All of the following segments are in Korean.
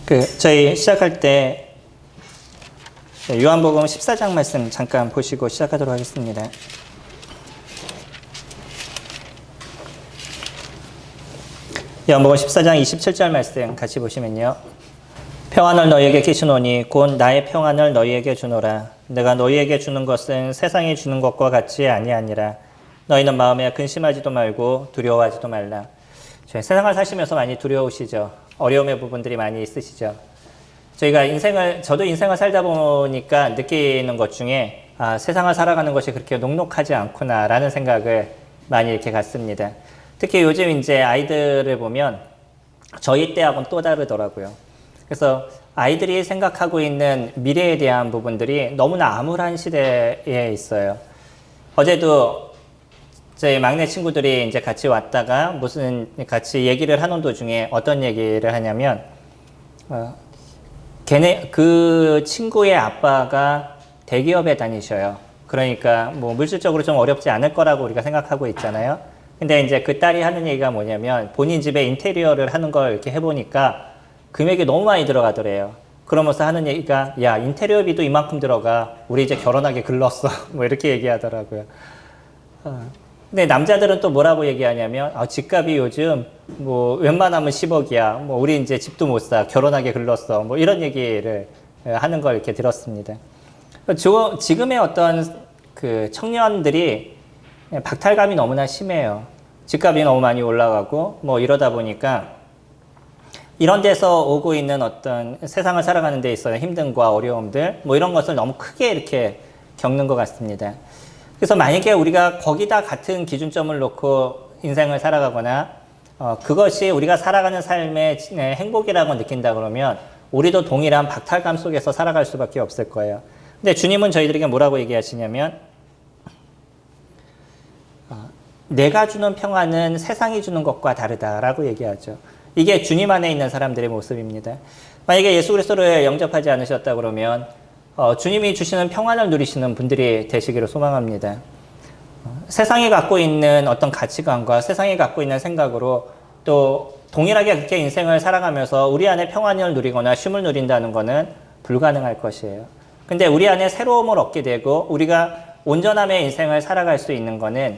저희 시작할 때 요한복음 14장 말씀 잠깐 보시고 시작하도록 하겠습니다. 요한복음 14장 27절 말씀 같이 보시면요. 평안을 너희에게 끼치노니 곧 나의 평안을 너희에게 주노라. 내가 너희에게 주는 것은 세상이 주는 것과 같이 아니하니라. 너희는 마음에 근심하지도 말고 두려워하지도 말라. 세상을 사시면서 많이 두려우시죠? 어려움의 부분들이 많이 있으시죠? 저도 인생을 살다 보니까 느끼는 것 중에 세상을 살아가는 것이 그렇게 녹록하지 않구나라는 생각을 많이 이렇게 갖습니다. 특히 요즘 이제 아이들을 보면 저희 때하고는 또 다르더라고요. 그래서 아이들이 생각하고 있는 미래에 대한 부분들이 너무나 암울한 시대에 있어요. 어제도 저희 막내 친구들이 이제 같이 왔다가 같이 얘기를 하는 도중에 어떤 얘기를 하냐면, 그 친구의 아빠가 대기업에 다니셔요. 그러니까 뭐 물질적으로 좀 어렵지 않을 거라고 우리가 생각하고 있잖아요. 근데 이제 그 딸이 하는 얘기가 뭐냐면 본인 집에 인테리어를 하는 걸 이렇게 해보니까 금액이 너무 많이 들어가더래요. 그러면서 하는 얘기가 야, 인테리어비도 이만큼 들어가. 우리 이제 결혼하기 글렀어. 뭐 이렇게 얘기하더라고요. 근데 남자들은 또 뭐라고 얘기하냐면 집값이 요즘 뭐 웬만하면 10억이야. 뭐 우리 이제 집도 못 사. 결혼하기 글렀어. 뭐 이런 얘기를 하는 걸 이렇게 들었습니다. 지금의 어떤 그 청년들이 박탈감이 너무나 심해요. 집값이 너무 많이 올라가고 뭐 이러다 보니까 이런 데서 오고 있는 어떤 세상을 살아가는 데 있어서 힘듦과 어려움들 뭐 이런 것을 너무 크게 이렇게 겪는 것 같습니다. 그래서 만약에 우리가 거기다 같은 기준점을 놓고 인생을 살아가거나 그것이 우리가 살아가는 삶의 행복이라고 느낀다 그러면 우리도 동일한 박탈감 속에서 살아갈 수밖에 없을 거예요. 근데 주님은 저희들에게 뭐라고 얘기하시냐면 내가 주는 평안은 세상이 주는 것과 다르다라고 얘기하죠. 이게 주님 안에 있는 사람들의 모습입니다. 만약에 예수 그리스도를 영접하지 않으셨다 그러면 주님이 주시는 평안을 누리시는 분들이 되시기를 소망합니다. 세상이 갖고 있는 어떤 가치관과 세상이 갖고 있는 생각으로 또 동일하게 그렇게 인생을 살아가면서 우리 안에 평안을 누리거나 쉼을 누린다는 것은 불가능할 것이에요. 근데 우리 안에 새로움을 얻게 되고 우리가 온전함의 인생을 살아갈 수 있는 것은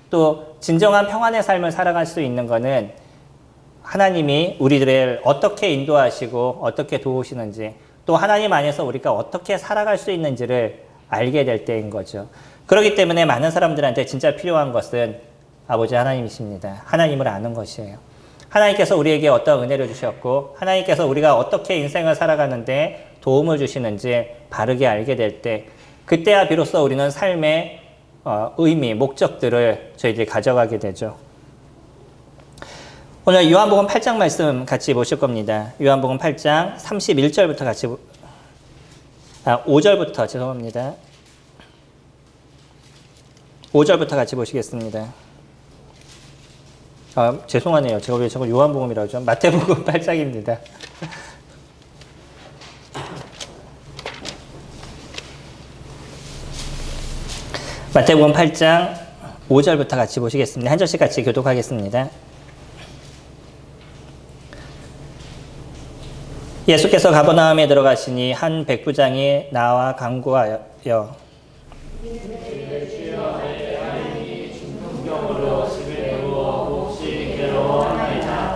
또 진정한 평안의 삶을 살아갈 수 있는 것은 하나님이 우리들을 어떻게 인도하시고 어떻게 도우시는지 또 하나님 안에서 우리가 어떻게 살아갈 수 있는지를 알게 될 때인 거죠. 그렇기 때문에 많은 사람들한테 진짜 필요한 것은 아버지 하나님이십니다. 하나님을 아는 것이에요. 하나님께서 우리에게 어떤 은혜를 주셨고 하나님께서 우리가 어떻게 인생을 살아가는데 도움을 주시는지 바르게 알게 될 때 그때야 비로소 우리는 삶의 의미, 목적들을 저희들이 가져가게 되죠. 오늘 요한복음 8장 말씀 같이 보실 겁니다. 요한복음 8장 31절부터 같이 5절부터 죄송합니다. 5절부터 같이 보시겠습니다. 죄송하네요. 제가 왜 저걸 요한복음이라고 하죠? 마태복음 8장입니다. 마태복음 8장 5절부터 같이 보시겠습니다. 한 절씩 같이 교독하겠습니다. 예수께서 가버나움에 들어가시니 한 백부장이 나와 간구하여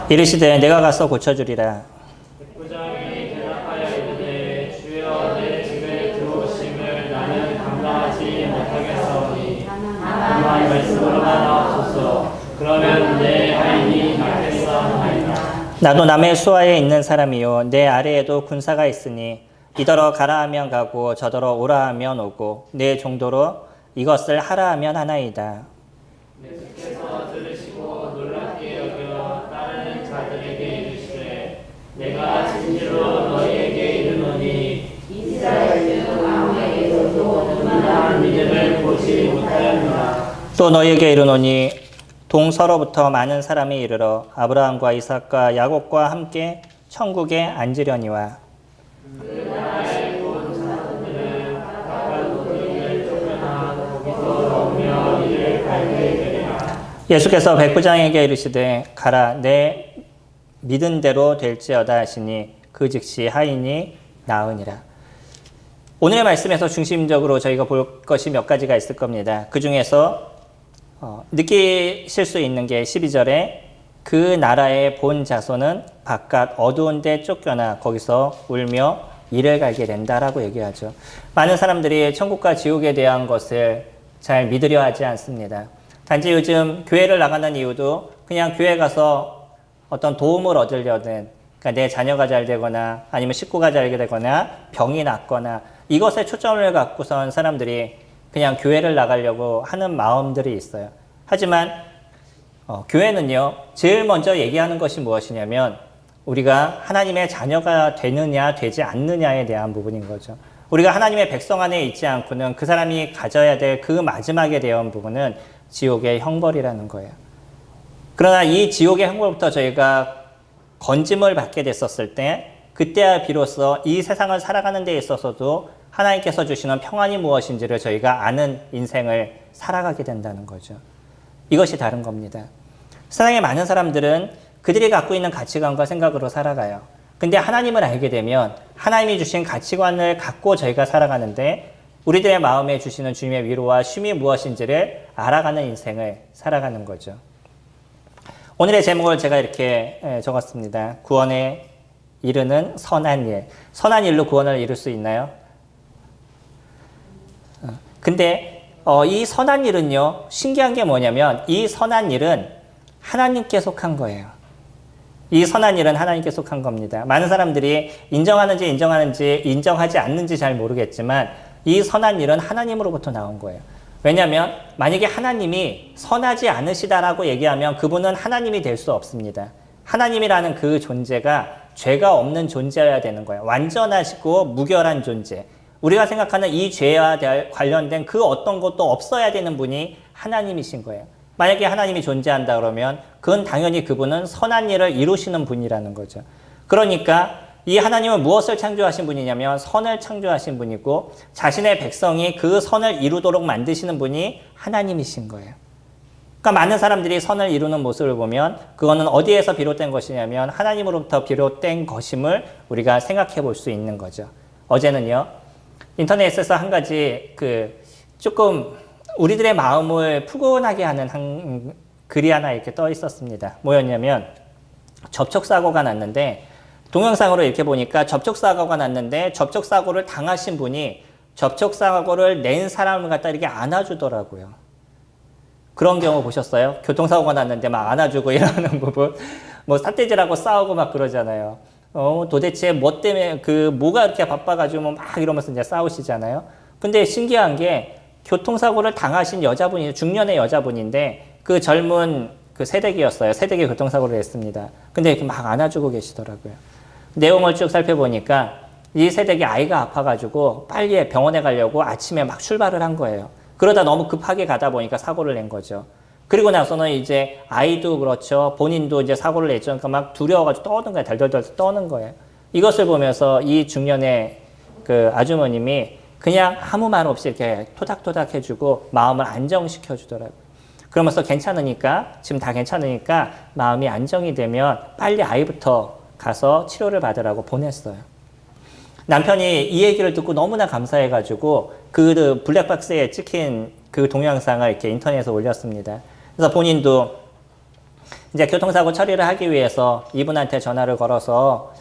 이르시되 내가 가서 고쳐주리라. 백부장이 대답하여 이르되 주여 내 집에 들어오심을 나는 감당하지 못하겠사오니 다만 말씀으로만 하옵소서. 그러면 내 하인이 낫겠사오나이다. 나도 남의 수하에 있는 사람이요 내 아래에도 군사가 있으니 이더러 가라 하면 가고 저더러 오라 하면 오고 내 정도로 이것을 하라 하면 하나이다. 예수께서 들으시고 놀랍게 여겨 따르는 자들에게 이르시되 내가 진실로 너희에게 이르노니 이스라엘 중 아무에게서도 그만한 믿음을 보지 못하였노라. 또 너희에게 이르노니 동서로부터 많은 사람이 이르러 아브라함과 이삭과 야곱과 함께 천국에 앉으려니와 그날 본 자들은 각각 우리를 쫓겨나 거기서 먹으며 이를 갈게 되리라. 예수께서 백부장에게 이르시되 가라 내 믿은 대로 될지어다 하시니 그 즉시 하인이 나으니라. 오늘의 말씀에서 중심적으로 저희가 볼 것이 몇 가지가 있을 겁니다. 그 중에서 느끼실 수 있는 게 12절에 그 나라의 본 자손은 바깥 어두운 데 쫓겨나 거기서 울며 이를 갈게 된다라고 얘기하죠. 많은 사람들이 천국과 지옥에 대한 것을 잘 믿으려 하지 않습니다. 단지 요즘 교회를 나가는 이유도 그냥 교회 가서 어떤 도움을 얻으려는, 그러니까 내 자녀가 잘 되거나 아니면 식구가 잘 되거나 병이 낫거나 이것에 초점을 갖고선 사람들이 그냥 교회를 나가려고 하는 마음들이 있어요. 하지만 교회는요, 제일 먼저 얘기하는 것이 무엇이냐면 우리가 하나님의 자녀가 되느냐 되지 않느냐에 대한 부분인 거죠. 우리가 하나님의 백성 안에 있지 않고는 그 사람이 가져야 될 그 마지막에 대한 부분은 지옥의 형벌이라는 거예요. 그러나 이 지옥의 형벌부터 저희가 건짐을 받게 됐었을 때 그때야 비로소 이 세상을 살아가는 데 있어서도 하나님께서 주시는 평안이 무엇인지를 저희가 아는 인생을 살아가게 된다는 거죠. 이것이 다른 겁니다. 세상에 많은 사람들은 그들이 갖고 있는 가치관과 생각으로 살아가요. 근데 하나님을 알게 되면 하나님이 주신 가치관을 갖고 저희가 살아가는데 우리들의 마음에 주시는 주님의 위로와 쉼이 무엇인지를 알아가는 인생을 살아가는 거죠. 오늘의 제목을 제가 이렇게 적었습니다. 구원에 이르는 선한 일. 선한 일로 구원을 이룰 수 있나요? 근데 이 선한 일은요, 신기한 게 뭐냐면 이 선한 일은 하나님께 속한 거예요. 이 선한 일은 하나님께 속한 겁니다. 많은 사람들이 인정하는지 인정하지 않는지 잘 모르겠지만 이 선한 일은 하나님으로부터 나온 거예요. 왜냐하면 만약에 하나님이 선하지 않으시다라고 얘기하면 그분은 하나님이 될 수 없습니다. 하나님이라는 그 존재가 죄가 없는 존재여야 되는 거예요. 완전하시고 무결한 존재. 우리가 생각하는 이 죄와 관련된 그 어떤 것도 없어야 되는 분이 하나님이신 거예요. 만약에 하나님이 존재한다 그러면 그건 당연히 그분은 선한 일을 이루시는 분이라는 거죠. 그러니까 이 하나님은 무엇을 창조하신 분이냐면 선을 창조하신 분이고 자신의 백성이 그 선을 이루도록 만드시는 분이 하나님이신 거예요. 그러니까 많은 사람들이 선을 이루는 모습을 보면 그거는 어디에서 비롯된 것이냐면 하나님으로부터 비롯된 것임을 우리가 생각해 볼 수 있는 거죠. 어제는요, 인터넷에서 한 가지 조금 우리들의 마음을 푸근하게 하는 글이 하나 이렇게 떠 있었습니다. 뭐였냐면 접촉사고가 났는데 동영상으로 이렇게 보니까 접촉사고가 났는데 접촉사고를 당하신 분이 접촉사고를 낸 사람을 갖다 이렇게 안아주더라고요. 그런 경우 보셨어요? 교통사고가 났는데 막 안아주고 이러는 부분. 뭐 삿대질하고 싸우고 막 그러잖아요. 도대체 뭐 때문에 뭐가 이렇게 바빠가지고 막 이러면서 이제 싸우시잖아요. 근데 신기한 게 교통사고를 당하신 여자분이 중년의 여자분인데 그 젊은 새댁이었어요. 새댁이 교통사고를 냈습니다. 근데 이렇게 막 안아주고 계시더라고요. 내용을 쭉 살펴보니까 이 새댁이 아이가 아파가지고 빨리 병원에 가려고 아침에 막 출발을 한 거예요. 그러다 너무 급하게 가다 보니까 사고를 낸 거죠. 그리고 나서는 이제 아이도 그렇죠. 본인도 이제 사고를 냈죠. 그러니까 막 두려워가지고 떠는 거예요. 덜덜덜 떠는 거예요. 이것을 보면서 이 중년의 아주머님이 그냥 아무 말 없이 이렇게 토닥토닥 해주고 마음을 안정시켜 주더라고요. 그러면서 지금 다 괜찮으니까 마음이 안정이 되면 빨리 아이부터 가서 치료를 받으라고 보냈어요. 남편이 이 얘기를 듣고 너무나 감사해가지고 그 블랙박스에 찍힌 그 동영상을 이렇게 인터넷에 올렸습니다. 그래서 본인도 이제 교통사고 처리를 하기 위해서 이분한테 전화를 걸어서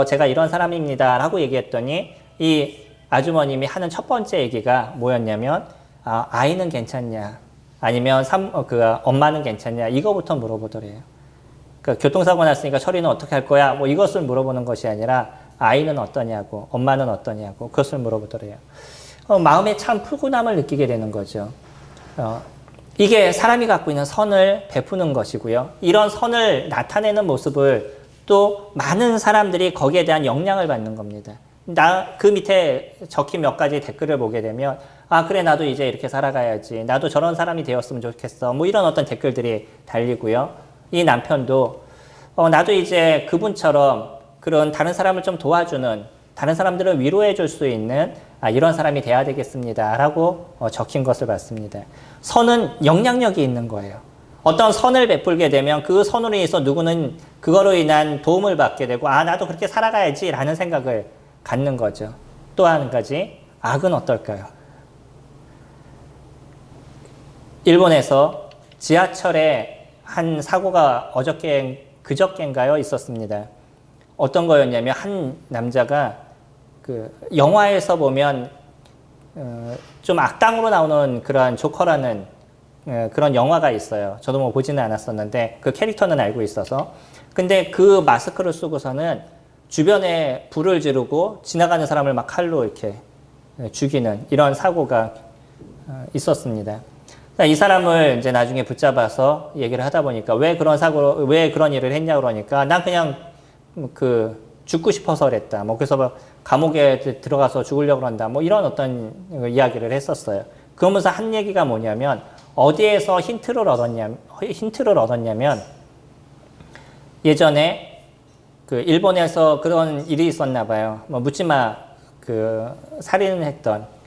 제가 이런 사람입니다 라고 얘기했더니 이 아주머님이 하는 첫 번째 얘기가 뭐였냐면 아이는 괜찮냐 아니면 엄마는 괜찮냐 이거부터 물어보더래요. 그러니까 교통사고 났으니까 처리는 어떻게 할 거야 뭐 이것을 물어보는 것이 아니라 아이는 어떠냐고 엄마는 어떠냐고 그것을 물어보더래요. 마음에 참 푸근함을 느끼게 되는 거죠. 이게 사람이 갖고 있는 선을 베푸는 것이고요. 이런 선을 나타내는 모습을 또 많은 사람들이 거기에 대한 영향을 받는 겁니다. 그 밑에 적힌 몇 가지 댓글을 보게 되면 그래 나도 이제 이렇게 살아가야지 나도 저런 사람이 되었으면 좋겠어 뭐 이런 어떤 댓글들이 달리고요. 이 남편도 나도 이제 그분처럼 그런 다른 사람을 좀 도와주는 다른 사람들을 위로해 줄 수 있는 이런 사람이 돼야 되겠습니다 라고 적힌 것을 봤습니다. 선은 영향력이 있는 거예요. 어떤 선을 베풀게 되면 그 선으로 인해서 누구는 그거로 인한 도움을 받게 되고 아 나도 그렇게 살아가야지 라는 생각을 갖는 거죠. 또 한 가지 악은 어떨까요? 일본에서 지하철에 한 사고가 그저께인가요? 있었습니다. 어떤 거였냐면 한 남자가 그 영화에서 보면 좀 악당으로 나오는 그러한 조커라는 그런 영화가 있어요. 저도 뭐 보지는 않았었는데 그 캐릭터는 알고 있어서. 근데 그 마스크를 쓰고서는 주변에 불을 지르고 지나가는 사람을 막 칼로 이렇게 죽이는 이런 사고가 있었습니다. 이 사람을 이제 나중에 붙잡아서 얘기를 하다 보니까 왜 그런 일을 했냐 그러니까 난 그냥 죽고 싶어서 그랬다. 뭐 그래서 뭐 감옥에 들어가서 죽으려고 한다. 뭐 이런 어떤 이야기를 했었어요. 그러면서 한 얘기가 뭐냐면 어디에서 힌트를 얻었냐면 예전에 그 일본에서 그런 일이 있었나 봐요. 뭐 묻지마 살인했던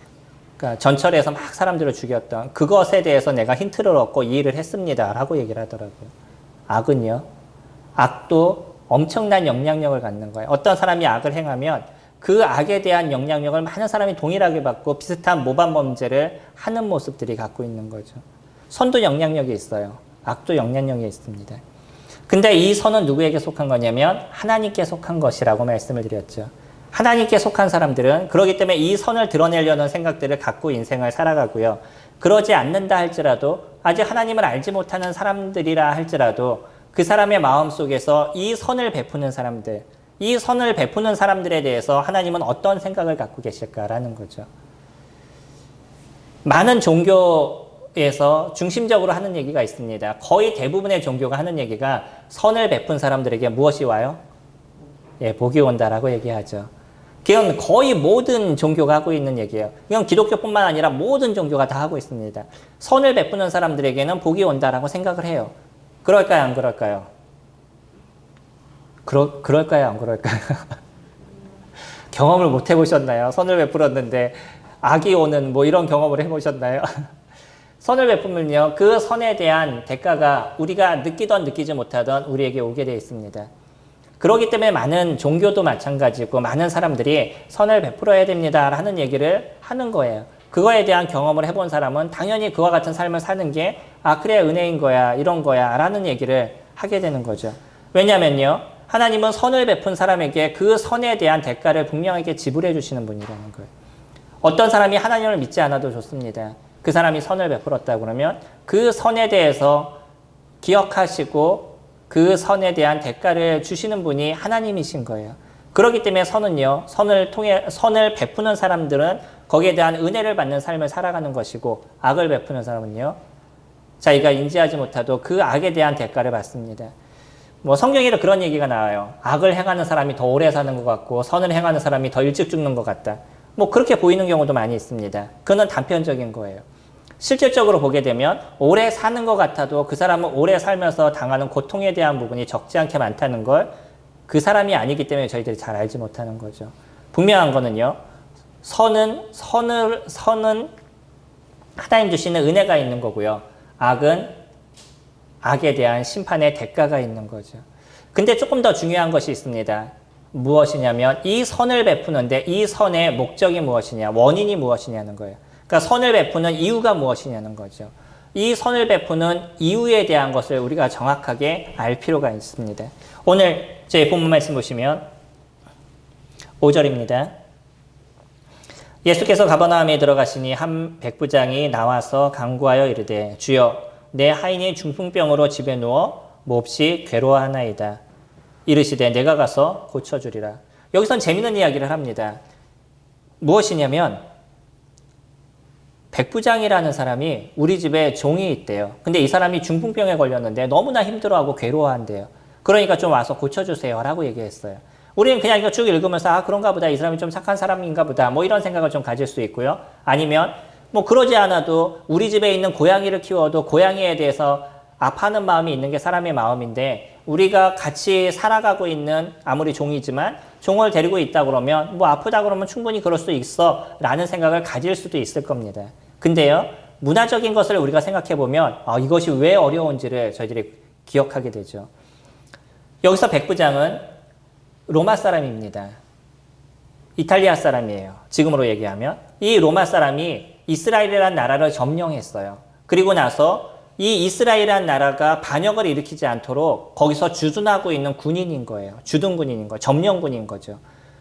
그러니까 전철에서 막 사람들을 죽였던 그것에 대해서 내가 힌트를 얻고 이 일을 했습니다. 라고 얘기를 하더라고요. 악은요. 악도 엄청난 영향력을 갖는 거예요. 어떤 사람이 악을 행하면 그 악에 대한 영향력을 많은 사람이 동일하게 받고 비슷한 모반 범죄를 하는 모습들이 갖고 있는 거죠. 선도 영향력이 있어요. 악도 영향력이 있습니다. 근데 이 선은 누구에게 속한 거냐면 하나님께 속한 것이라고 말씀을 드렸죠. 하나님께 속한 사람들은 그렇기 때문에 이 선을 드러내려는 생각들을 갖고 인생을 살아가고요. 그러지 않는다 할지라도 아직 하나님을 알지 못하는 사람들이라 할지라도 그 사람의 마음속에서 이 선을 베푸는 사람들, 이 선을 베푸는 사람들에 대해서 하나님은 어떤 생각을 갖고 계실까라는 거죠. 많은 종교에서 중심적으로 하는 얘기가 있습니다. 거의 대부분의 종교가 하는 얘기가 선을 베푼 사람들에게 무엇이 와요? 예, 복이 온다라고 얘기하죠. 그건 거의 모든 종교가 하고 있는 얘기예요. 이건 기독교뿐만 아니라 모든 종교가 다 하고 있습니다. 선을 베푸는 사람들에게는 복이 온다라고 생각을 해요. 그럴까요? 안 그럴까요? 그럴까요? 안 그럴까요? 경험을 못 해보셨나요? 선을 베풀었는데 악이 오는 뭐 이런 경험을 해보셨나요? 선을 베푸면요. 그 선에 대한 대가가 우리가 느끼던 느끼지 못하던 우리에게 오게 되어 있습니다. 그렇기 때문에 많은 종교도 마찬가지고 많은 사람들이 선을 베풀어야 됩니다 하는 얘기를 하는 거예요. 그거에 대한 경험을 해본 사람은 당연히 그와 같은 삶을 사는 게 그래 은혜인 거야 이런 거야 라는 얘기를 하게 되는 거죠. 왜냐면요. 하나님은 선을 베푼 사람에게 그 선에 대한 대가를 분명하게 지불해 주시는 분이라는 거예요. 어떤 사람이 하나님을 믿지 않아도 좋습니다. 그 사람이 선을 베풀었다 그러면 그 선에 대해서 기억하시고 그 선에 대한 대가를 주시는 분이 하나님이신 거예요. 그렇기 때문에 선은요, 선을 베푸는 사람들은 거기에 대한 은혜를 받는 삶을 살아가는 것이고, 악을 베푸는 사람은요, 자기가 인지하지 못하도 그 악에 대한 대가를 받습니다. 뭐 성경에도 그런 얘기가 나와요. 악을 행하는 사람이 더 오래 사는 것 같고, 선을 행하는 사람이 더 일찍 죽는 것 같다. 뭐 그렇게 보이는 경우도 많이 있습니다. 그건 단편적인 거예요. 실질적으로 보게 되면 오래 사는 것 같아도 그 사람은 오래 살면서 당하는 고통에 대한 부분이 적지 않게 많다는 걸 그 사람이 아니기 때문에 저희들이 잘 알지 못하는 거죠. 분명한 거는요. 선은 하나님 주시는 은혜가 있는 거고요. 악은 악에 대한 심판의 대가가 있는 거죠. 근데 조금 더 중요한 것이 있습니다. 무엇이냐면 이 선을 베푸는데 이 선의 목적이 무엇이냐, 원인이 무엇이냐는 거예요. 그러니까 선을 베푸는 이유가 무엇이냐는 거죠. 이 선을 베푸는 이유에 대한 것을 우리가 정확하게 알 필요가 있습니다. 오늘 제 본문 말씀 보시면 5절입니다. 예수께서 가버나움에 들어가시니 한 백부장이 나와서 간구하여 이르되 주여 내 하인이 중풍병으로 집에 누워 몹시 괴로워하나이다. 이르시되 내가 가서 고쳐주리라. 여기선 재미있는 이야기를 합니다. 무엇이냐면 백부장이라는 사람이 우리 집에 종이 있대요. 근데 이 사람이 중풍병에 걸렸는데 너무나 힘들어하고 괴로워한대요. 그러니까 좀 와서 고쳐주세요 라고 얘기했어요. 우리는 그냥 이거 쭉 읽으면서 그런가 보다, 이 사람이 좀 착한 사람인가 보다, 뭐 이런 생각을 좀 가질 수 있고요. 아니면 뭐 그러지 않아도 우리 집에 있는 고양이를 키워도 고양이에 대해서 아파하는 마음이 있는 게 사람의 마음인데, 우리가 같이 살아가고 있는 아무리 종이지만 종을 데리고 있다 그러면 뭐 아프다 그러면 충분히 그럴 수 있어 라는 생각을 가질 수도 있을 겁니다. 근데요, 문화적인 것을 우리가 생각해 보면 이것이 왜 어려운지를 저희들이 기억하게 되죠. 여기서 백부장은 로마 사람입니다. 이탈리아 사람이에요. 지금으로 얘기하면. 이 로마 사람이 이스라엘이라는 나라를 점령했어요. 그리고 나서 이 이스라엘이라는 나라가 반역을 일으키지 않도록 거기서 주둔하고 있는 군인인 거예요. 주둔군인인 거예요. 점령군인 거죠.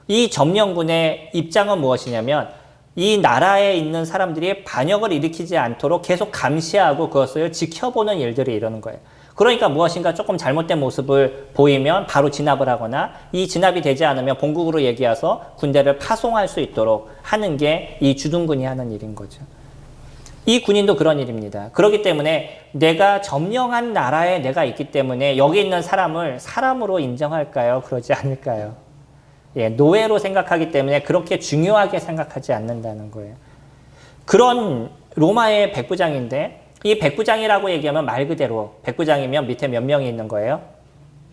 이 점령군의 입장은 무엇이냐면 이 나라에 있는 사람들이 반역을 일으키지 않도록 계속 감시하고 그것을 지켜보는 일들이 이러는 거예요. 그러니까 무엇인가 조금 잘못된 모습을 보이면 바로 진압을 하거나 이 진압이 되지 않으면 본국으로 얘기해서 군대를 파송할 수 있도록 하는 게 이 주둔군이 하는 일인 거죠. 이 군인도 그런 일입니다. 그렇기 때문에 내가 점령한 나라에 내가 있기 때문에 여기 있는 사람을 사람으로 인정할까요? 그러지 않을까요? 예, 노예로 생각하기 때문에 그렇게 중요하게 생각하지 않는다는 거예요. 그런 로마의 백부장인데 이 백부장이라고 얘기하면 말 그대로 백부장이면 밑에 몇 명이 있는 거예요?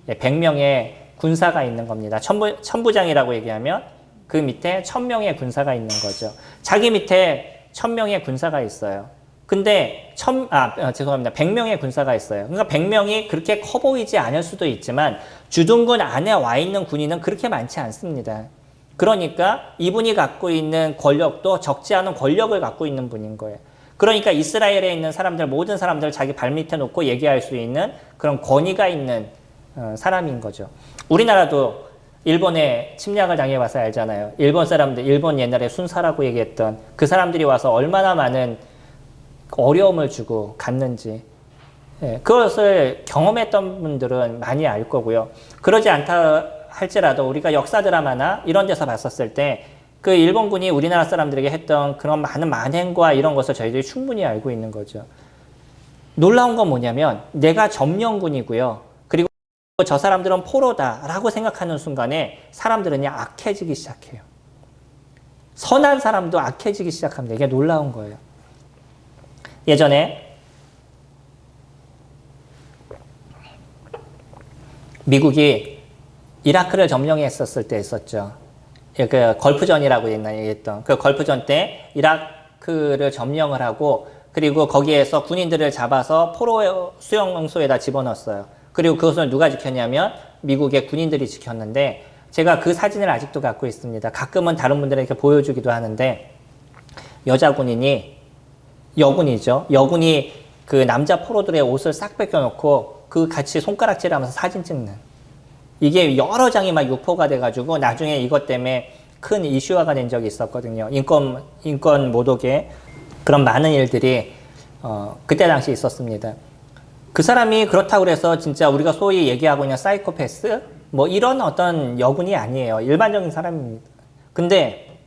예, 100명의 군사가 있는 겁니다. 천부장이라고 얘기하면 그 밑에 1000명의 군사가 있는 거죠. 자기 밑에 1000명의 군사가 있어요. 근데 100명의 군사가 있어요. 그러니까 100명이 그렇게 커 보이지 않을 수도 있지만 주둔군 안에 와 있는 군인은 그렇게 많지 않습니다. 그러니까 이분이 갖고 있는 권력도 적지 않은 권력을 갖고 있는 분인 거예요. 그러니까 이스라엘에 있는 사람들, 모든 사람들을 자기 발밑에 놓고 얘기할 수 있는 그런 권위가 있는 사람인 거죠. 우리나라도 일본에 침략을 당해봐서 알잖아요. 일본 사람들, 일본 옛날에 순사라고 얘기했던 그 사람들이 와서 얼마나 많은 어려움을 주고 갔는지, 예, 그것을 경험했던 분들은 많이 알 거고요. 그러지 않다 할지라도 우리가 역사 드라마나 이런 데서 봤었을 때 그 일본군이 우리나라 사람들에게 했던 그런 많은 만행과 이런 것을 저희들이 충분히 알고 있는 거죠. 놀라운 건 뭐냐면 내가 점령군이고요. 그리고 저 사람들은 포로다라고 생각하는 순간에 사람들은 악해지기 시작해요. 선한 사람도 악해지기 시작합니다. 이게 놀라운 거예요. 예전에 미국이 이라크를 점령했었을 때 있었죠. 그 걸프전이라고 얘기했던 그 걸프전 때 이라크를 점령을 하고 그리고 거기에서 군인들을 잡아서 포로 수용소에다 집어넣었어요. 그리고 그것을 누가 지켰냐면 미국의 군인들이 지켰는데 제가 그 사진을 아직도 갖고 있습니다. 가끔은 다른 분들에게 보여주기도 하는데 여자 군인이 여군이죠. 여군이 그 남자 포로들의 옷을 싹 벗겨놓고 그 같이 손가락질하면서 사진 찍는 이게 여러 장이 막 유포가 돼가지고 나중에 이것 때문에 큰 이슈화가 된 적이 있었거든요. 인권 모독의 그런 많은 일들이 그때 당시 있었습니다. 그 사람이 그렇다고 해서 진짜 우리가 소위 얘기하고 있는 사이코패스 뭐 이런 어떤 여군이 아니에요. 일반적인 사람입니다. 근데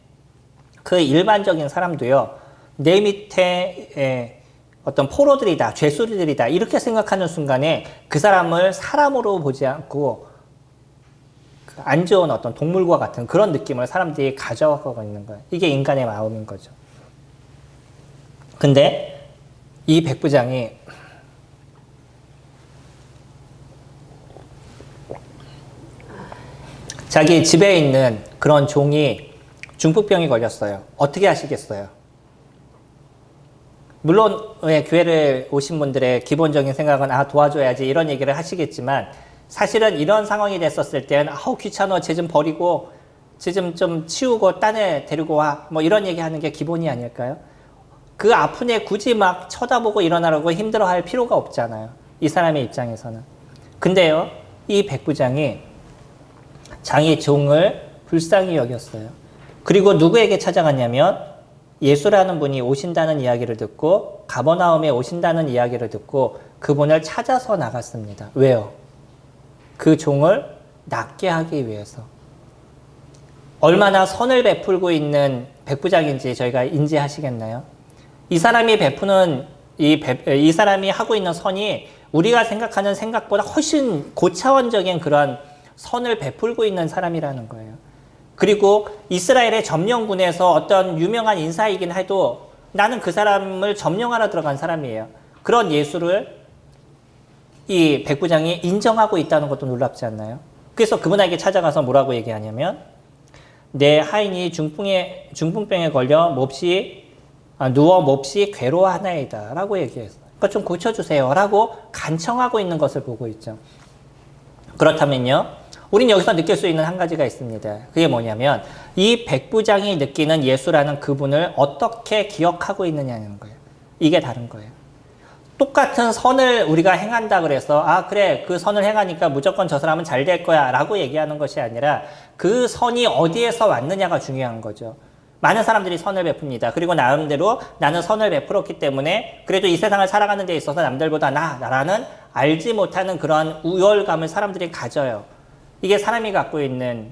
그 일반적인 사람도요. 내 밑에 어떤 포로들이다, 죄수들이다 이렇게 생각하는 순간에 그 사람을 사람으로 보지 않고 안 좋은 어떤 동물과 같은 그런 느낌을 사람들이 가져가고 있는 거예요. 이게 인간의 마음인 거죠. 근데 이 백부장이 자기 집에 있는 그런 종이 중풍병이 걸렸어요. 어떻게 하시겠어요? 물론 교회를 오신 분들의 기본적인 생각은 도와줘야지 이런 얘기를 하시겠지만 사실은 이런 상황이 됐었을 때는 귀찮아 쟤 좀 버리고 쟤 좀 치우고 딴 애 데리고 와 뭐 이런 얘기하는 게 기본이 아닐까요? 그 아픈 애 굳이 막 쳐다보고 일어나라고 힘들어할 필요가 없잖아요. 이 사람의 입장에서는. 근데요 이 백부장이 자기 종을 불쌍히 여겼어요. 그리고 누구에게 찾아갔냐면 예수라는 분이 오신다는 이야기를 듣고 가버나움에 오신다는 이야기를 듣고 그분을 찾아서 나갔습니다. 왜요? 그 종을 낫게 하기 위해서. 얼마나 선을 베풀고 있는 백부장인지 저희가 인지하시겠나요? 이 사람이 베푸는 이 사람이 하고 있는 선이 우리가 생각하는 생각보다 훨씬 고차원적인 그런 선을 베풀고 있는 사람이라는 거예요. 그리고 이스라엘의 점령군에서 어떤 유명한 인사이긴 해도 나는 그 사람을 점령하러 들어간 사람이에요. 그런 예수를 이 백부장이 인정하고 있다는 것도 놀랍지 않나요? 그래서 그분에게 찾아가서 뭐라고 얘기하냐면 내 하인이 중풍병에 걸려 몹시 누워 몹시 괴로워하나이다 라고 얘기했어요. 그러니까 좀 고쳐주세요 라고 간청하고 있는 것을 보고 있죠. 그렇다면요, 우린 여기서 느낄 수 있는 한 가지가 있습니다. 그게 뭐냐면 이 백부장이 느끼는 예수라는 그분을 어떻게 기억하고 있느냐는 거예요. 이게 다른 거예요. 똑같은 선을 우리가 행한다 그래서 그래 그 선을 행하니까 무조건 저 사람은 잘 될 거야 라고 얘기하는 것이 아니라 그 선이 어디에서 왔느냐가 중요한 거죠. 많은 사람들이 선을 베풉니다. 그리고 나름대로 나는 선을 베풀었기 때문에 그래도 이 세상을 살아가는 데 있어서 남들보다 나라는 알지 못하는 그런 우열감을 사람들이 가져요. 이게 사람이 갖고 있는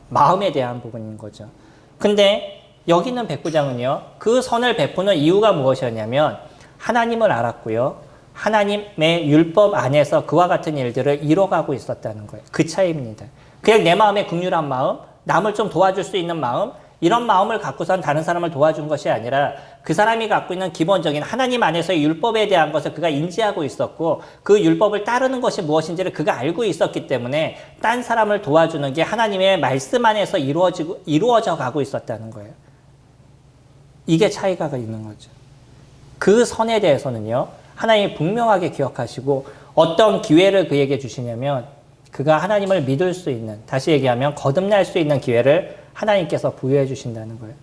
마음에 대한 부분인 거죠. 근데 여기 있는 백부장은요, 그 선을 베푸는 이유가 무엇이었냐면 하나님을 알았고요, 하나님의 율법 안에서 그와 같은 일들을 이뤄가고 있었다는 거예요. 그 차이입니다. 그냥 내 마음에 긍휼한 마음, 남을 좀 도와줄 수 있는 마음, 이런 마음을 갖고선 다른 사람을 도와준 것이 아니라 그 사람이 갖고 있는 기본적인 하나님 안에서의 율법에 대한 것을 그가 인지하고 있었고 그 율법을 따르는 것이 무엇인지를 그가 알고 있었기 때문에 딴 사람을 도와주는 게 하나님의 말씀 안에서 이루어져 가고 있었다는 거예요. 이게 차이가 있는 거죠. 그 선에 대해서는요, 하나님이 분명하게 기억하시고 어떤 기회를 그에게 주시냐면 그가 하나님을 믿을 수 있는, 다시 얘기하면 거듭날 수 있는 기회를 하나님께서 부여해 주신다는 거예요.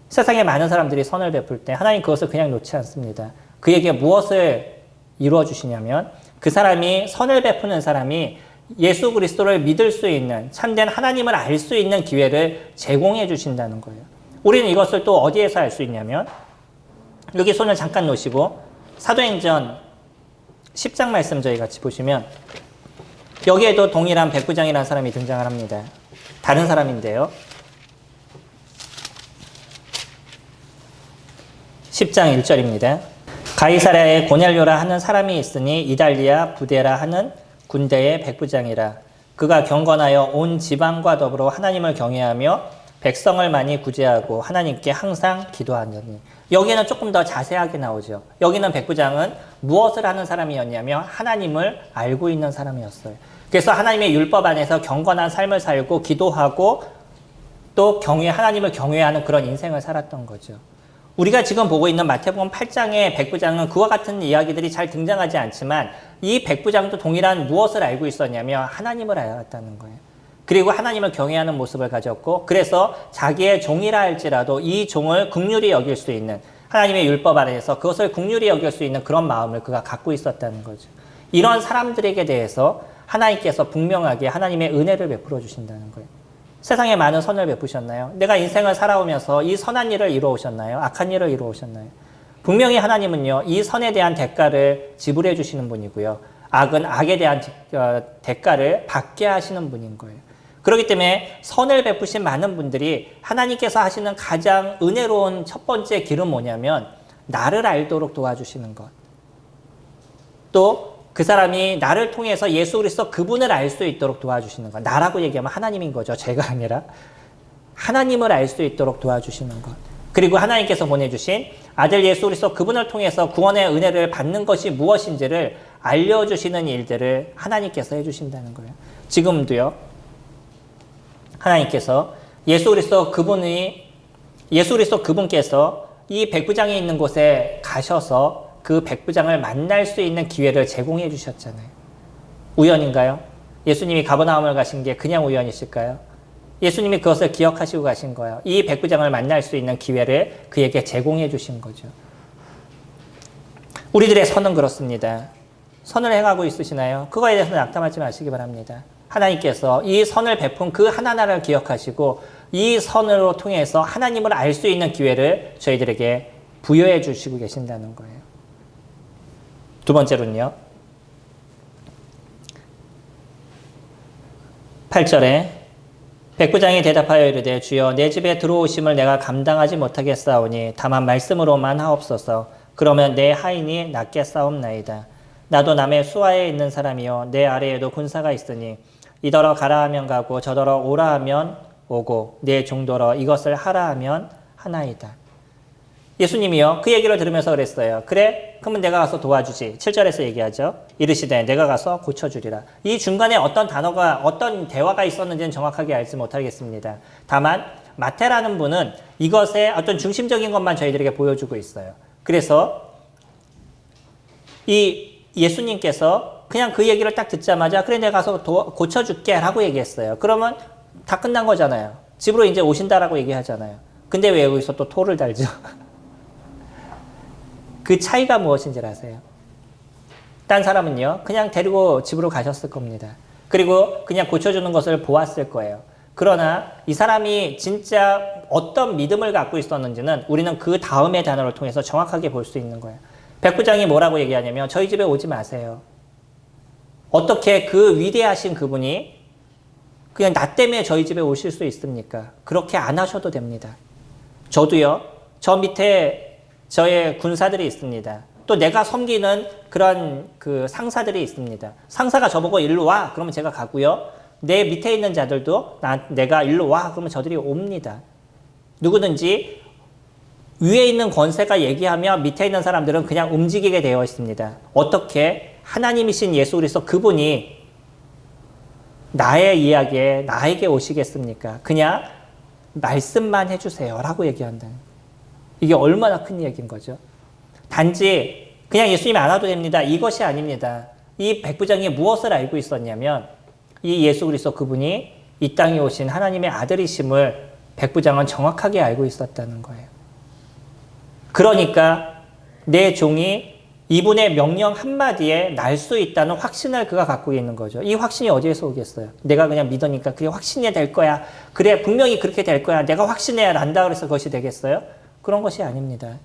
세상에 많은 사람들이 선을 베풀 때 하나님 그것을 그냥 놓지 않습니다. 그에게 무엇을 이루어 주시냐면 그 사람이, 선을 베푸는 사람이 예수 그리스도를 믿을 수 있는, 참된 하나님을 알 수 있는 기회를 제공해 주신다는 거예요. 우리는 이것을 또 어디에서 알 수 있냐면 여기 손을 잠깐 놓으시고 사도행전 10장 말씀 저희 같이 보시면 여기에도 동일한 백부장이라는 사람이 등장을 합니다. 다른 사람인데요. 10장 1절입니다. 가이사랴에 고넬료라 하는 사람이 있으니 이달리아 부데라 하는 군대의 백부장이라. 그가 경건하여 온 지방과 더불어 하나님을 경외하며 백성을 많이 구제하고 하나님께 항상 기도하느니. 여기에는 조금 더 자세하게 나오죠. 여기는 백부장은 무엇을 하는 사람이었냐면 하나님을 알고 있는 사람이었어요. 그래서 하나님의 율법 안에서 경건한 삶을 살고 기도하고 또 하나님을 경외하는 그런 인생을 살았던 거죠. 우리가 지금 보고 있는 마태복음 8장의 백부장은 그와 같은 이야기들이 잘 등장하지 않지만 이 백부장도 동일한 무엇을 알고 있었냐면 하나님을 알았다는 거예요. 그리고 하나님을 경외하는 모습을 가졌고 그래서 자기의 종이라 할지라도 이 종을 긍휼히 여길 수 있는, 하나님의 율법 안에서 그것을 긍휼히 여길 수 있는 그런 마음을 그가 갖고 있었다는 거죠. 이런 사람들에게 대해서 하나님께서 분명하게 하나님의 은혜를 베풀어 주신다는 거예요. 세상에 많은 선을 베푸셨나요? 내가 인생을 살아오면서 이 선한 일을 이루어오셨나요? 악한 일을 이루어오셨나요? 분명히 하나님은요, 이 선에 대한 대가를 지불해 주시는 분이고요. 악은 악에 대한 대가를 받게 하시는 분인 거예요. 그렇기 때문에 선을 베푸신 많은 분들이 하나님께서 하시는 가장 은혜로운 첫 번째 길은 뭐냐면 나를 알도록 도와주시는 것. 또 그 사람이 나를 통해서 예수 그리스도 그분을 알 수 있도록 도와주시는 것. 나라고 얘기하면 하나님인 거죠. 제가 아니라. 하나님을 알 수 있도록 도와주시는 것. 그리고 하나님께서 보내주신 아들 예수 그리스도 그분을 통해서 구원의 은혜를 받는 것이 무엇인지를 알려주시는 일들을 하나님께서 해주신다는 거예요. 지금도요. 하나님께서 예수 그리스도 그분께서 이 백부장이 있는 곳에 가셔서 그 백부장을 만날 수 있는 기회를 제공해 주셨잖아요. 우연인가요? 예수님이 가버나움을 가신 게 그냥 우연이실까요? 예수님이 그것을 기억하시고 가신 거예요. 이 백부장을 만날 수 있는 기회를 그에게 제공해 주신 거죠. 우리들의 선은 그렇습니다. 선을 행하고 있으시나요? 그거에 대해서는 낙담하지 마시기 바랍니다. 하나님께서 이 선을 베푼 그 하나하나를 기억하시고 이 선으로 통해서 하나님을 알 수 있는 기회를 저희들에게 부여해 주시고 계신다는 거예요. 두 번째로는요. 8절에 백부장이 대답하여 이르되 주여 내 집에 들어오심을 내가 감당하지 못하겠사오니 다만 말씀으로만 하옵소서. 그러면 내 하인이 낫게 싸움나이다. 나도 남의 수하에 있는 사람이요 내 아래에도 군사가 있으니 이더러 가라 하면 가고 저더러 오라 하면 오고 내 종더러 이것을 하라 하면 하나이다. 예수님이요. 그 얘기를 들으면서 그랬어요. 그래? 그러면 내가 가서 도와주지. 7절에서 얘기하죠. 이르시되 내가 가서 고쳐주리라. 이 중간에 어떤 단어가, 어떤 대화가 있었는지는 정확하게 알지 못하겠습니다. 다만 마태라는 분은 이것의 어떤 중심적인 것만 저희들에게 보여주고 있어요. 그래서 이 예수님께서 그냥 그 얘기를 딱 듣자마자 그래 내가 가서 고쳐줄게 라고 얘기했어요. 그러면 다 끝난 거잖아요. 집으로 이제 오신다라고 얘기하잖아요. 근데 왜 여기서 또 토를 달죠? 그 차이가 무엇인지 아세요? 딴 사람은요, 그냥 데리고 집으로 가셨을 겁니다. 그리고 그냥 고쳐주는 것을 보았을 거예요. 그러나 이 사람이 진짜 어떤 믿음을 갖고 있었는지는 우리는 그 다음의 단어를 통해서 정확하게 볼 수 있는 거예요. 백부장이 뭐라고 얘기하냐면 저희 집에 오지 마세요. 어떻게 그 위대하신 그분이 그냥 나 때문에 저희 집에 오실 수 있습니까? 그렇게 안 하셔도 됩니다. 저도요, 저 밑에 저의 군사들이 있습니다. 또 내가 섬기는 그런 그 상사들이 있습니다. 상사가 저보고 일로 와. 그러면 제가 가고요. 내 밑에 있는 자들도 내가 일로 와. 그러면 저들이 옵니다. 누구든지 위에 있는 권세가 얘기하며 밑에 있는 사람들은 그냥 움직이게 되어 있습니다. 어떻게 하나님이신 예수 그리스도 그분이 나의 이야기에 나에게 오시겠습니까? 그냥 말씀만 해주세요 라고 얘기한다. 이게 얼마나 큰 얘기인 거죠. 단지 그냥 예수님이 안 와도 됩니다. 이것이 아닙니다. 이 백부장이 무엇을 알고 있었냐면 이 예수 그리스도 그분이 이 땅에 오신 하나님의 아들이심을 백부장은 정확하게 알고 있었다는 거예요. 그러니까 내 종이 이분의 명령 한마디에 날 수 있다는 확신을 그가 갖고 있는 거죠. 이 확신이 어디에서 오겠어요? 내가 그냥 믿으니까 그게 확신이 될 거야. 그래, 분명히 그렇게 될 거야. 내가 확신해야 한다 그래서 그것이 되겠어요? 그런 것이 아닙니다.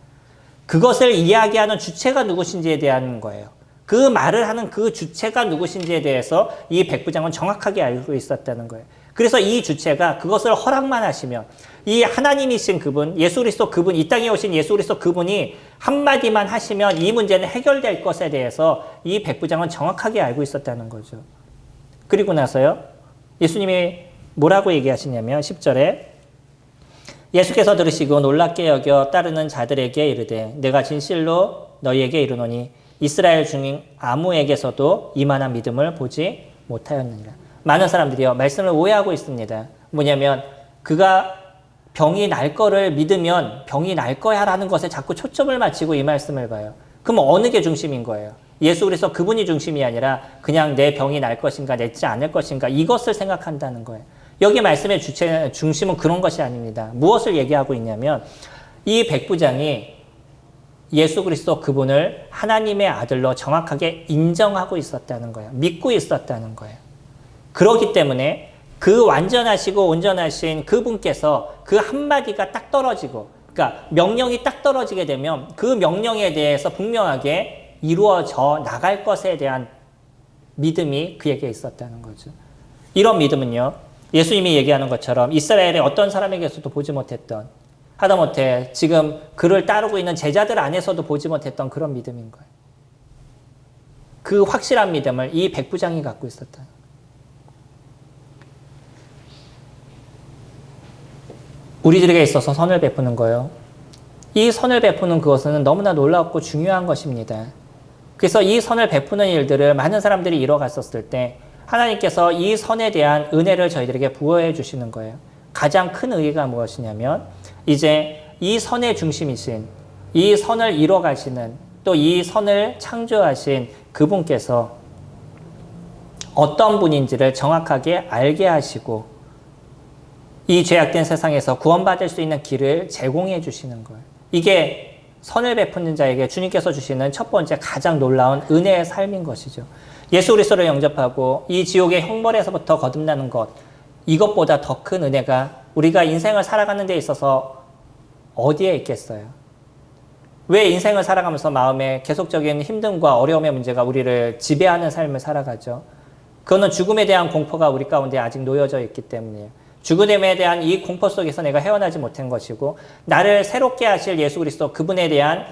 그것을 이야기하는 주체가 누구신지에 대한 거예요. 그 말을 하는 그 주체가 누구신지에 대해서 이 백부장은 정확하게 알고 있었다는 거예요. 그래서 이 주체가 그것을 허락만 하시면 이 하나님이신 그분, 예수 그리스도 그분, 이 땅에 오신 예수 그리스도 그분이 한마디만 하시면 이 문제는 해결될 것에 대해서 이 백부장은 정확하게 알고 있었다는 거죠. 그리고 나서요, 예수님이 뭐라고 얘기하시냐면 10절에 예수께서 들으시고 놀랍게 여겨 따르는 자들에게 이르되 내가 진실로 너희에게 이르노니 이스라엘 중인 아무에게서도 이만한 믿음을 보지 못하였느니라. 많은 사람들이요, 말씀을 오해하고 있습니다. 뭐냐면 그가 병이 날 거를 믿으면 병이 날 거야 라는 것에 자꾸 초점을 맞추고 이 말씀을 봐요. 그럼 어느 게 중심인 거예요? 예수 그리스도 그분이 중심이 아니라 그냥 내 병이 날 것인가 냈지 않을 것인가 이것을 생각한다는 거예요. 여기 말씀의 중심은 그런 것이 아닙니다. 무엇을 얘기하고 있냐면 이 백부장이 예수 그리스도 그분을 하나님의 아들로 정확하게 인정하고 있었다는 거예요. 믿고 있었다는 거예요. 그렇기 때문에 그 완전하시고 온전하신 그분께서 그 한마디가 딱 떨어지고, 그러니까 명령이 딱 떨어지게 되면 그 명령에 대해서 분명하게 이루어져 나갈 것에 대한 믿음이 그에게 있었다는 거죠. 이런 믿음은요, 예수님이 얘기하는 것처럼 이스라엘의 어떤 사람에게서도 보지 못했던, 하다못해 지금 그를 따르고 있는 제자들 안에서도 보지 못했던 그런 믿음인 거예요. 그 확실한 믿음을 이 백부장이 갖고 있었다. 우리들에게 있어서 선을 베푸는 거요. 이 선을 베푸는 그것은 너무나 놀랍고 중요한 것입니다. 그래서 이 선을 베푸는 일들을 많은 사람들이 이뤄갔었을 때 하나님께서 이 선에 대한 은혜를 저희들에게 부어해 주시는 거예요. 가장 큰 의의가 무엇이냐면 이제 이 선의 중심이신, 이 선을 이뤄가시는, 또 이 선을 창조하신 그분께서 어떤 분인지를 정확하게 알게 하시고 이 죄악된 세상에서 구원받을 수 있는 길을 제공해 주시는 거예요. 이게 선을 베푸는 자에게 주님께서 주시는 첫 번째 가장 놀라운 은혜의 삶인 것이죠. 예수 그리스도를 영접하고 이 지옥의 형벌에서부터 거듭나는 것, 이것보다 더 큰 은혜가 우리가 인생을 살아가는 데 있어서 어디에 있겠어요? 왜 인생을 살아가면서 마음에 계속적인 힘듦과 어려움의 문제가 우리를 지배하는 삶을 살아가죠? 그거는 죽음에 대한 공포가 우리 가운데 아직 놓여져 있기 때문이에요. 죽음에 대한 이 공포 속에서 내가 헤어나지 못한 것이고 나를 새롭게 하실 예수 그리스도 그분에 대한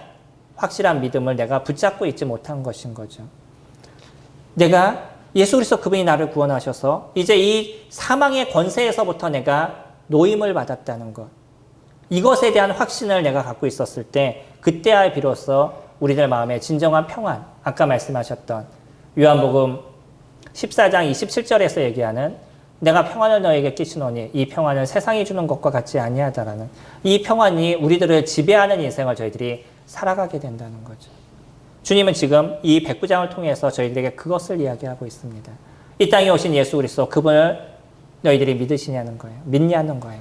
확실한 믿음을 내가 붙잡고 있지 못한 것인 거죠. 내가 예수 그리스도 그분이 나를 구원하셔서 이제 이 사망의 권세에서부터 내가 노임을 받았다는 것. 이것에 대한 확신을 내가 갖고 있었을 때 그때야 비로소 우리들 마음에 진정한 평안, 아까 말씀하셨던 요한복음 14장 27절에서 얘기하는 내가 평안을 너에게 끼치노니 이 평안을 세상이 주는 것과 같지 아니하다라는 이 평안이 우리들을 지배하는 인생을 저희들이 살아가게 된다는 거죠. 주님은 지금 이 백부장을 통해서 저희들에게 그것을 이야기하고 있습니다. 이 땅에 오신 예수 그리스도 그분을 너희들이 믿으시냐는 거예요. 믿냐는 거예요.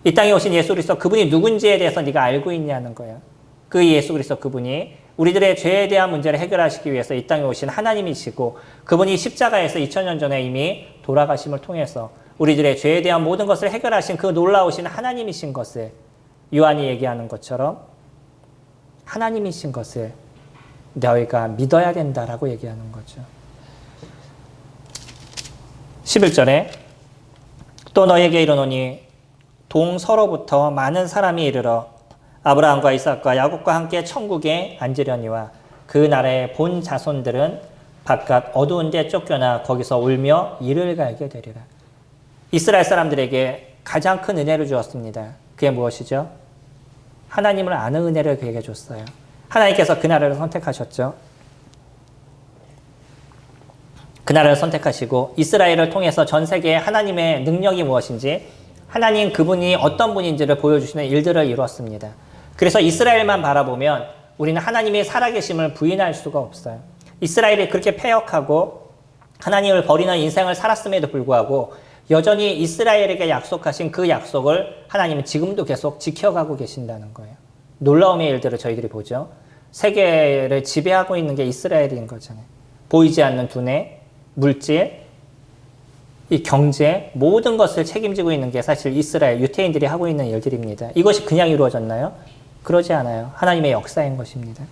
이 땅에 오신 예수 그리스도 그분이 누군지에 대해서 네가 알고 있냐는 거예요. 그 예수 그리스도 그분이 우리들의 죄에 대한 문제를 해결하시기 위해서 이 땅에 오신 하나님이시고 그분이 십자가에서 2000년 전에 이미 돌아가심을 통해서 우리들의 죄에 대한 모든 것을 해결하신 그 놀라우신 하나님이신 것을 요한이 얘기하는 것처럼 하나님이신 것을 너희가 믿어야 된다라고 얘기하는 거죠. 11절에 또 너에게 이르노니 동서로부터 많은 사람이 이르러 아브라함과 이삭과 야곱과 함께 천국에 앉으려니와 그 나라의 본 자손들은 바깥 어두운 데 쫓겨나 거기서 울며 이를 갈게 되리라. 이스라엘 사람들에게 가장 큰 은혜를 주었습니다. 그게 무엇이죠? 하나님을 아는 은혜를 그에게 줬어요. 하나님께서 그 나라를 선택하셨죠. 그 나라를 선택하시고 이스라엘을 통해서 전 세계에 하나님의 능력이 무엇인지 하나님 그분이 어떤 분인지를 보여주시는 일들을 이루었습니다. 그래서 이스라엘만 바라보면 우리는 하나님의 살아계심을 부인할 수가 없어요. 이스라엘이 그렇게 패역하고 하나님을 버리는 인생을 살았음에도 불구하고 여전히 이스라엘에게 약속하신 그 약속을 하나님은 지금도 계속 지켜가고 계신다는 거예요. 놀라움의 일들을 저희들이 보죠. 세계를 지배하고 있는 게 이스라엘인 거잖아요. 보이지 않는 두뇌, 물질, 이 경제, 모든 것을 책임지고 있는 게 사실 이스라엘, 유태인들이 하고 있는 일들입니다. 이것이 그냥 이루어졌나요? 그러지 않아요. 하나님의 역사인 것입니다.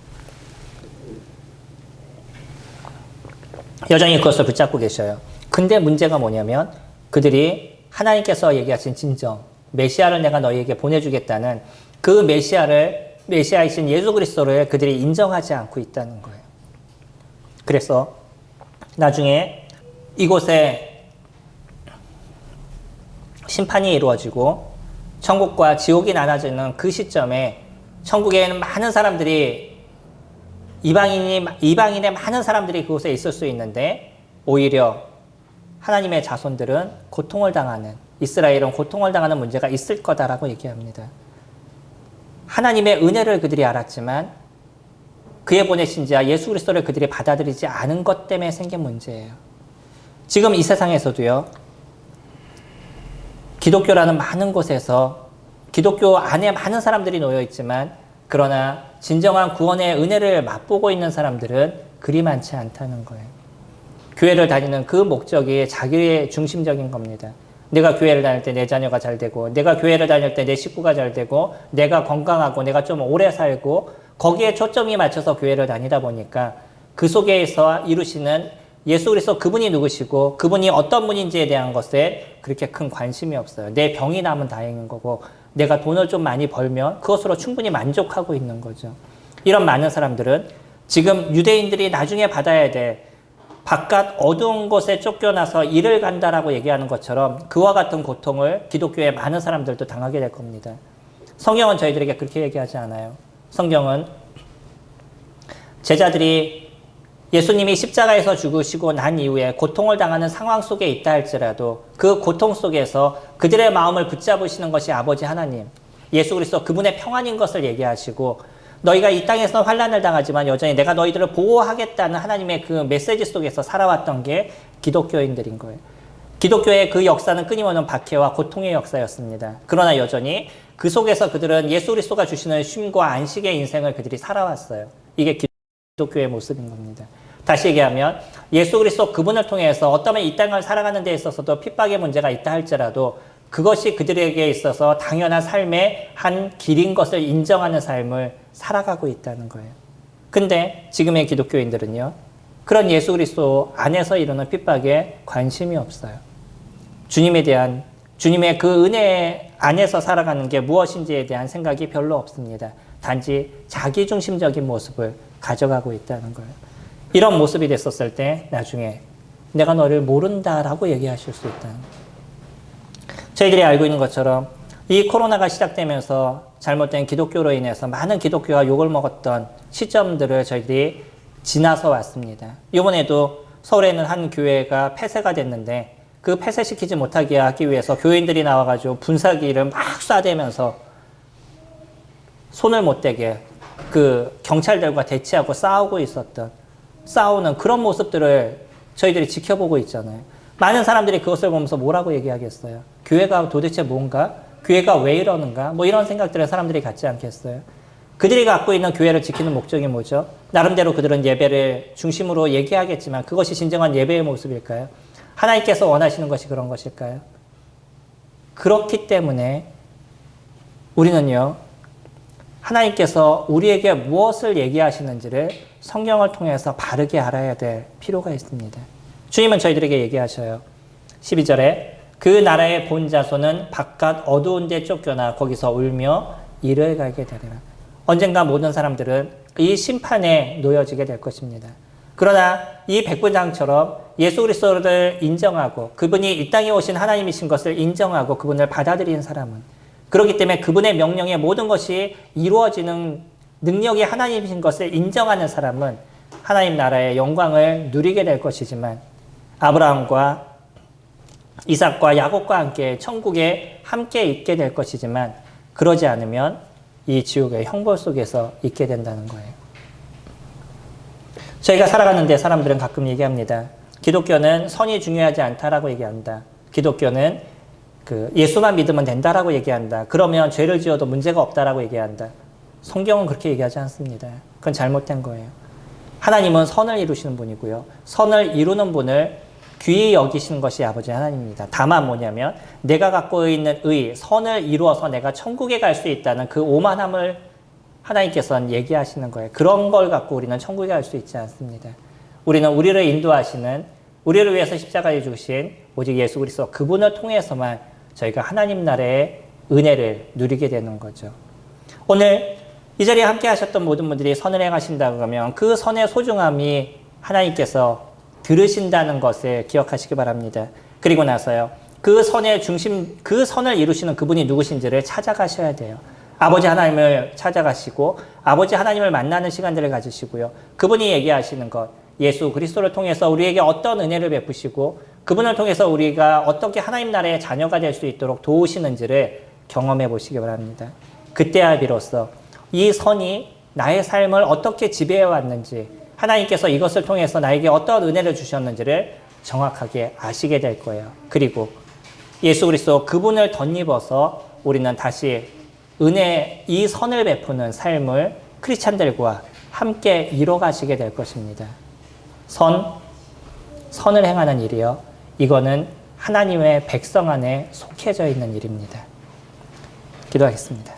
여전히 그것을 붙잡고 계셔요. 근데 문제가 뭐냐면 그들이 하나님께서 얘기하신 진정, 메시아를 내가 너희에게 보내주겠다는 그 메시아이신 예수 그리스도를 그들이 인정하지 않고 있다는 거예요. 그래서 나중에 이곳에 심판이 이루어지고 천국과 지옥이 나눠지는 그 시점에 천국에는 많은 사람들이 이방인의 많은 사람들이 그곳에 있을 수 있는데 오히려 하나님의 자손들은 고통을 당하는, 이스라엘은 고통을 당하는 문제가 있을 거다라고 얘기합니다. 하나님의 은혜를 그들이 알았지만 그의 보내신 자 예수 그리스도를 그들이 받아들이지 않은 것 때문에 생긴 문제예요. 지금 이 세상에서도요. 기독교라는 많은 곳에서 기독교 안에 많은 사람들이 놓여 있지만 그러나 진정한 구원의 은혜를 맛보고 있는 사람들은 그리 많지 않다는 거예요. 교회를 다니는 그 목적이 자기의 중심적인 겁니다. 내가 교회를 다닐 때 내 자녀가 잘 되고 내가 교회를 다닐 때 내 식구가 잘 되고 내가 건강하고 내가 좀 오래 살고 거기에 초점이 맞춰서 교회를 다니다 보니까 그 속에서 이루시는 예수 그리스도 그분이 누구시고 그분이 어떤 분인지에 대한 것에 그렇게 큰 관심이 없어요. 내 병이 나면 다행인 거고 내가 돈을 좀 많이 벌면 그것으로 충분히 만족하고 있는 거죠. 이런 많은 사람들은 지금 유대인들이 나중에 받아야 될 바깥 어두운 곳에 쫓겨나서 일을 간다라고 얘기하는 것처럼 그와 같은 고통을 기독교의 많은 사람들도 당하게 될 겁니다. 성경은 저희들에게 그렇게 얘기하지 않아요. 성경은 제자들이 예수님이 십자가에서 죽으시고 난 이후에 고통을 당하는 상황 속에 있다 할지라도 그 고통 속에서 그들의 마음을 붙잡으시는 것이 아버지 하나님, 예수 그리스도 그분의 평안인 것을 얘기하시고 너희가 이 땅에서 환난을 당하지만 여전히 내가 너희들을 보호하겠다는 하나님의 그 메시지 속에서 살아왔던 게 기독교인들인 거예요. 기독교의 그 역사는 끊임없는 박해와 고통의 역사였습니다. 그러나 여전히 그 속에서 그들은 예수 그리스도가 주시는 쉼과 안식의 인생을 그들이 살아왔어요. 이게 기독교의 모습인 겁니다. 다시 얘기하면 예수 그리스도 그분을 통해서 어쩌면 이 땅을 살아가는 데 있어서도 핍박의 문제가 있다 할지라도 그것이 그들에게 있어서 당연한 삶의 한 길인 것을 인정하는 삶을 살아가고 있다는 거예요. 근데 지금의 기독교인들은요. 그런 예수 그리스도 안에서 이루는 핍박에 관심이 없어요. 주님에 대한 주님의 그 은혜 안에서 살아가는 게 무엇인지에 대한 생각이 별로 없습니다. 단지 자기중심적인 모습을 가져가고 있다는 거예요. 이런 모습이 됐었을 때 나중에 내가 너를 모른다라고 얘기하실 수 있다는 거예요. 저희들이 알고 있는 것처럼 이 코로나가 시작되면서 잘못된 기독교로 인해서 많은 기독교가 욕을 먹었던 시점들을 저희들이 지나서 왔습니다. 이번에도 서울에 있는 한 교회가 폐쇄가 됐는데 그 폐쇄시키지 못하게 하기 위해서 교인들이 나와가지고 분사기를 막 쏴대면서 손을 못 대게 그 경찰들과 대치하고 싸우는 그런 모습들을 저희들이 지켜보고 있잖아요. 많은 사람들이 그것을 보면서 뭐라고 얘기하겠어요? 교회가 도대체 뭔가? 교회가 왜 이러는가? 뭐 이런 생각들을 사람들이 갖지 않겠어요? 그들이 갖고 있는 교회를 지키는 목적이 뭐죠? 나름대로 그들은 예배를 중심으로 얘기하겠지만 그것이 진정한 예배의 모습일까요? 하나님께서 원하시는 것이 그런 것일까요? 그렇기 때문에 우리는요, 하나님께서 우리에게 무엇을 얘기하시는지를 성경을 통해서 바르게 알아야 될 필요가 있습니다. 주님은 저희들에게 얘기하셔요. 12절에 그 나라의 본 자손은 바깥 어두운 데 쫓겨나 거기서 울며 이를 갈게 되리라. 언젠가 모든 사람들은 이 심판에 놓여지게 될 것입니다. 그러나 이 백부장처럼 예수 그리스도를 인정하고 그분이 이 땅에 오신 하나님이신 것을 인정하고 그분을 받아들인 사람은, 그렇기 때문에 그분의 명령에 모든 것이 이루어지는 능력이 하나님이신 것을 인정하는 사람은 하나님 나라의 영광을 누리게 될 것이지만, 아브라함과 이삭과 야곱과 함께 천국에 함께 있게 될 것이지만, 그러지 않으면 이 지옥의 형벌 속에서 있게 된다는 거예요. 저희가 살아가는데 사람들은 가끔 얘기합니다. 기독교는 선이 중요하지 않다라고 얘기한다. 기독교는 예수만 믿으면 된다라고 얘기한다. 그러면 죄를 지어도 문제가 없다라고 얘기한다. 성경은 그렇게 얘기하지 않습니다. 그건 잘못된 거예요. 하나님은 선을 이루시는 분이고요. 선을 이루는 분을 귀히 여기시는 것이 아버지 하나님입니다. 다만 뭐냐면 내가 갖고 있는 선을 이루어서 내가 천국에 갈 수 있다는 그 오만함을 하나님께서는 얘기하시는 거예요. 그런 걸 갖고 우리는 천국에 갈 수 있지 않습니다. 우리는 우리를 인도하시는, 우리를 위해서 십자가에 죽으신 오직 예수 그리스도 그분을 통해서만 저희가 하나님 나라의 은혜를 누리게 되는 거죠. 오늘 이 자리에 함께 하셨던 모든 분들이 선을 행하신다고 하면 그 선의 소중함이 하나님께서 들으신다는 것을 기억하시기 바랍니다. 그리고 나서요, 그 선의 중심, 그 선을 이루시는 그분이 누구신지를 찾아가셔야 돼요. 아버지 하나님을 찾아가시고 아버지 하나님을 만나는 시간들을 가지시고요. 그분이 얘기하시는 것, 예수 그리스도를 통해서 우리에게 어떤 은혜를 베푸시고 그분을 통해서 우리가 어떻게 하나님 나라의 자녀가 될 수 있도록 도우시는지를 경험해 보시기 바랍니다. 그때야 비로소 이 선이 나의 삶을 어떻게 지배해 왔는지, 하나님께서 이것을 통해서 나에게 어떤 은혜를 주셨는지를 정확하게 아시게 될 거예요. 그리고 예수 그리스도 그분을 덧입어서 우리는 다시 이 선을 베푸는 삶을 크리스찬들과 함께 이뤄가시게 될 것입니다. 선을 행하는 일이요. 이거는 하나님의 백성 안에 속해져 있는 일입니다. 기도하겠습니다.